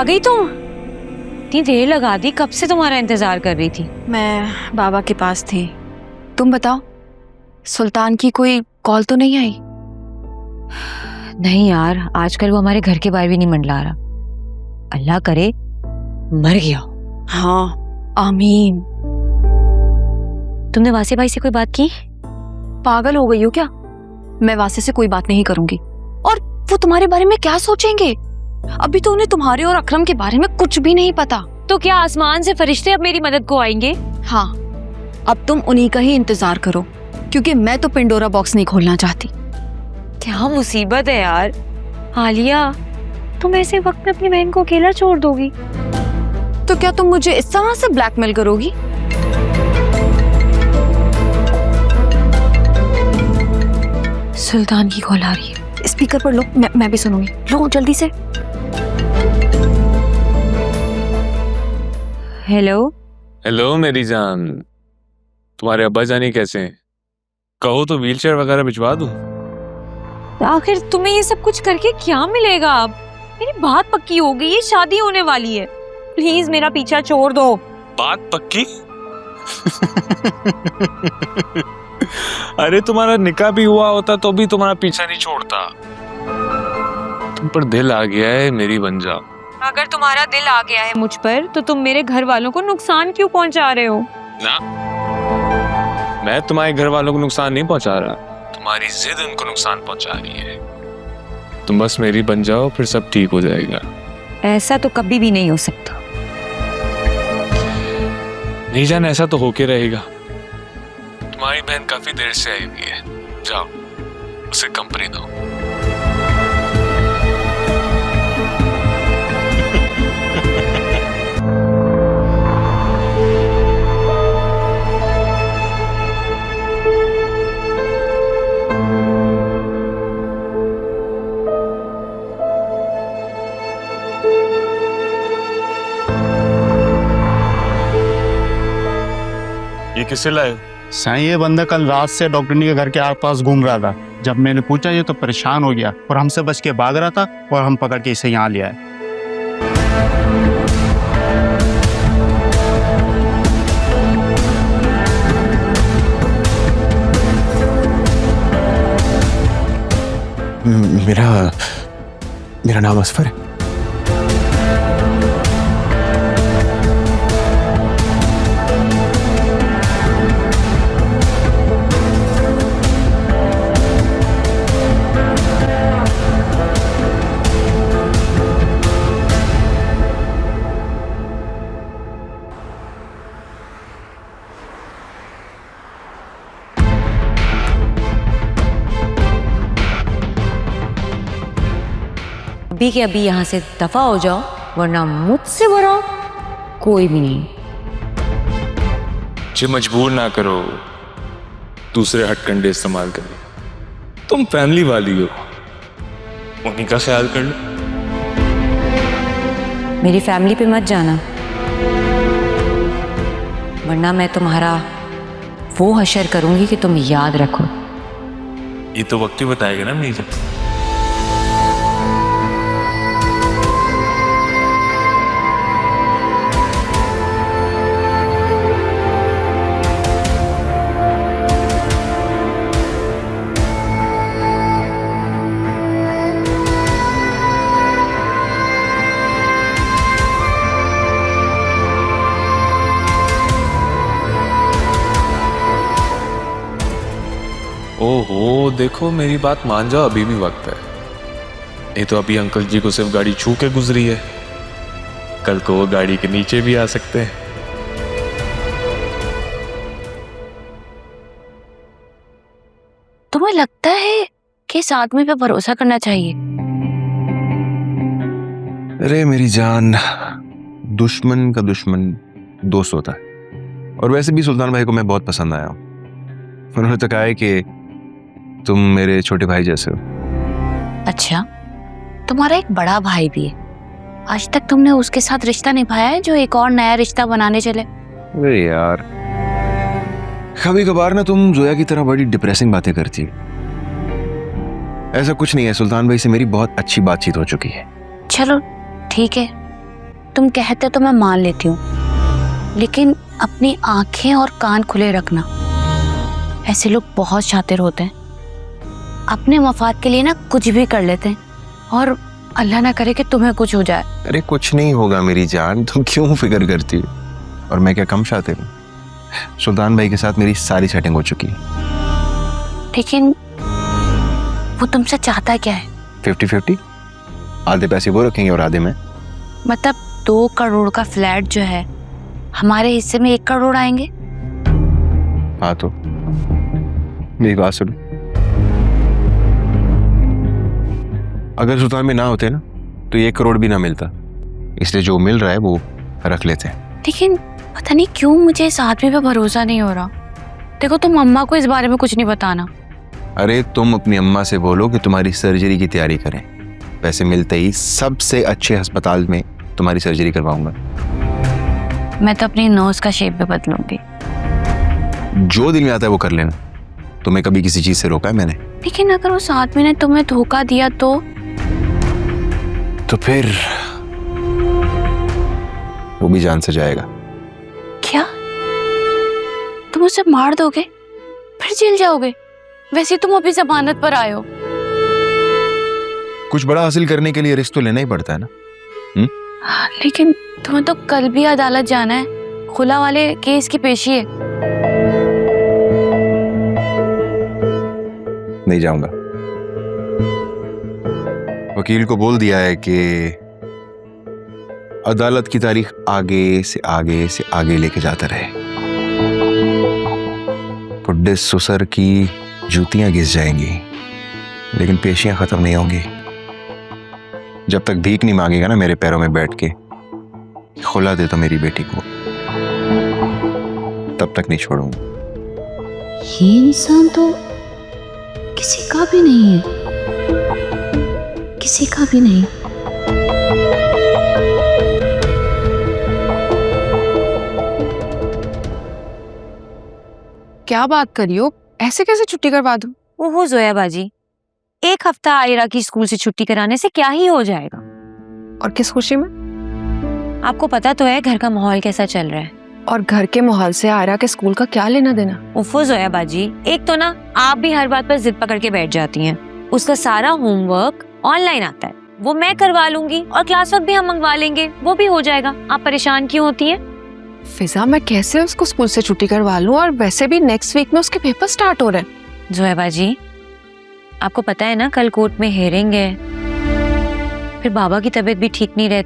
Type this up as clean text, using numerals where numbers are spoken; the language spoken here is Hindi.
गई तुम? इतनी देर लगा दी, कब से तुम्हारा इंतजार कर रही थी। मैं बाबा के पास थी। तुम बताओ, सुल्तान की कोई कॉल तो नहीं आई? नहीं यार, आजकल वो हमारे घर के बाहर भी नहीं मंडला रहा। अल्लाह करे मर गया। हाँ आमीन। तुमने वासे भाई से कोई बात की? पागल हो गई हो क्या? मैं वासे से कोई बात नहीं करूंगी। और वो तुम्हारे बारे में क्या सोचेंगे? अभी तो उन्हें तुम्हारे और अकरम के बारे में कुछ भी नहीं पता। तो क्या आसमान से फरिश्ते अब मेरी मदद को आएंगे? हाँ, अब तुम उन्हीं का ही इंतजार करो, क्योंकि मैं तो पिंडोरा बॉक्स नहीं खोलना चाहती। क्या मुसीबत है यार। आलिया, तुम ऐसे वक्त में अपनी बहन को अकेला छोड़ दोगी? तो क्या तुम मुझे इस तरह से ब्लैकमेल करोगी? सुल्तान की कॉल आ रही है। स्पीकर पर लो, मैं भी सुनूंगी। लो जल्दी से। हेलो। हेलो मेरी जान, तुम्हारे अब्बा जानी कैसे हैं? कहो तो व्हीलचेयर वगैरह भिजवा दूं? आखिर तुम्हें ये सब कुछ करके क्या मिलेगा? अब मेरी बात पक्की हो गई है, शादी होने वाली है। प्लीज मेरा पीछा छोड़ दो। बात पक्की? अरे तुम्हारा निकाह भी हुआ होता तो भी तुम्हारा पीछा नहीं छोड़ता। तुम पर दिल आ गया है, मेरी बन जाओ। अगर तुम्हारा दिल आ गया है मुझ पर, तो तुम मेरे घर वालों को नुकसान क्यों पहुंचा रहे हो? ना, मैं तुम्हारे घर वालों को नुकसान नहीं पहुंचा रहा, तुम्हारी जिद उनको नुकसान पहुंचा रही है। तुम बस मेरी बन जाओ, फिर सब ठीक हो जाएगा। ऐसा तो कभी भी नहीं हो सकता। नहीं जान, ऐसा तो होके रहेगा। तुम्हारी बहन काफी देर से आई हुई है, जाओ उसे कंपनी दो। ये किसे लाए? साईं, ये बंदा कल रात से डॉक्टरनी के घर के आसपास घूम रहा था। जब मैंने पूछा ये तो परेशान हो गया और हमसे बच के भाग रहा था, और हम पकड़ के इसे यहाँ ले आए। मेरा नाम असफर है। अभी के अभी यहाँ से दफा हो जाओ, वरना मुझसे बुरा कोई भी नहीं। मुझे मजबूर ना करो दूसरे हथकंडे इस्तेमाल करने। तुम फैमिली वाली हो, उन्हीं का ख्याल कर लो। मेरी फैमिली पे मत जाना, वरना मैं तुम्हारा वो हशर करूंगी कि तुम याद रखो। ये तो वक्त ही बताएगा ना मीजा। ओहो, देखो मेरी बात मान जाओ, अभी भी वक्त है। नहीं तो अभी अंकल जी को सिर्फ गाड़ी छू के गुजरी है, कल को वो गाड़ी के नीचे भी आ सकते हैं। तुम्हें लगता है कि इस आदमी पे भरोसा करना चाहिए? अरे मेरी जान, दुश्मन का दुश्मन दोस्त होता है। और वैसे भी सुल्तान भाई को मैं बहुत पसंद आया हूँ। उन्होंने तो कहा है कि तुम मेरे छोटे भाई जैसे हो। अच्छा, तुम्हारा एक बड़ा भाई भी है। आज तक तुमने उसके साथ रिश्ता निभाया है जो एक और नया रिश्ता बनाने चले? अरे यार, कभी कभार ना तुम जोया की तरह बड़ी डिप्रेसिंग बातें करती हो। ऐसा कुछ नहीं है, सुल्तान भाई से मेरी बहुत अच्छी बातचीत हो चुकी है। चलो ठीक है, तुम कहते तो मैं मान लेती हूँ, लेकिन अपनी आंखें और कान खुले रखना। ऐसे लोग बहुत शातिर होते हैं, अपने मफाद के लिए ना कुछ भी कर लेते हैं, और अल्लाह ना करे कि तुम्हें कुछ हो जाए। अरे कुछ नहीं होगा मेरी जान, तुम क्यों फिक्र करती हो? और मैं क्या कम शातिर हूँ? सुल्तान भाई के साथ मेरी सारी सेटिंग हो चुकी है। लेकिन वो तुमसे चाहता क्या है? 50-50, आधे पैसे वो रखेंगे और आधे मैं। मतलब 2 करोड़ का फ्लैट जो है, हमारे हिस्से में 1 करोड़ आएंगे। हाँ तो मेरी बात सुनो, अगर सुल्तान में ना होते ना तो 1 करोड़ भी ना मिलता, इसलिए जो मिल रहा है वो रख लेते हैं। लेकिन पता नहीं क्यों मुझे इस आदमी पे भरोसा नहीं हो रहा। देखो, तुम अम्मा को इस बारे में कुछ नहीं बताना। अरे तुम अपनी अम्मा से बोलो कि तुम्हारी सर्जरी की तैयारी करें, पैसे मिलते ही सबसे अच्छे अस्पताल में तुम्हारी सर्जरी करवाऊंगा। मैं तो अपनी नोज का शेप भी बदलूंगी। जो दिल में आता है वो कर लेना, तुम्हें कभी किसी चीज से रोका है मैंने? लेकिन अगर उस आदमी ने तुम्हें धोखा दिया तो फिर वो भी जान से जाएगा। क्या तुम उसे मार दोगे, फिर जेल जाओगे? वैसे तुम अभी जमानत पर आए हो। कुछ बड़ा हासिल करने के लिए रिस्क तो लेना ही पड़ता है ना। लेकिन तुम्हें तो कल भी अदालत जाना है, खुला वाले केस की पेशी है। नहीं जाऊंगा। वकील को बोल दिया है कि अदालत की तारीख आगे से आगे से आगे लेके जाता रहे। बुड्ढे सुसर की जूतियां घिस जाएंगी, लेकिन पेशियां खत्म नहीं होंगी। जब तक भीख नहीं मांगेगा ना मेरे पैरों में बैठ के, खुला दे तो मेरी बेटी को, तब तक नहीं छोड़ूंगा। ये इंसान तो किसी का भी नहीं है, किसी का भी नहीं। क्या बात करी हो, ऐसे कैसे छुट्टी करवा दूं? ओहो जोया बाजी, 1 हफ्ता आयरा की स्कूल से छुट्टी कराने से क्या ही हो जाएगा। और किस खुशी में? आपको पता तो है घर का माहौल कैसा चल रहा है। और घर के माहौल से आयरा के स्कूल का क्या लेना देना? उफो जोया बाजी, एक तो ना आप भी हर बात पर जिद पकड़ के बैठ जाती हैं। उसका सारा होमवर्क ऑनलाइन आता है, वो मैं करवा लूंगी, और क्लास वर्क भी हम मंगवा लेंगे, वो भी हो जाएगा। आप परेशान क्यों होती हैं? फिजा, मैं कैसे उसको स्कूल से छुट्टी करवा लूं? और वैसे भी नेक्स्ट वीक में उसके पेपर स्टार्ट हो रहे हैं। जोया बाजी, आपको पता है ना कल कोर्ट में हेयरिंग है, फिर बाबा की तबीयत भी ठीक नहीं रहती।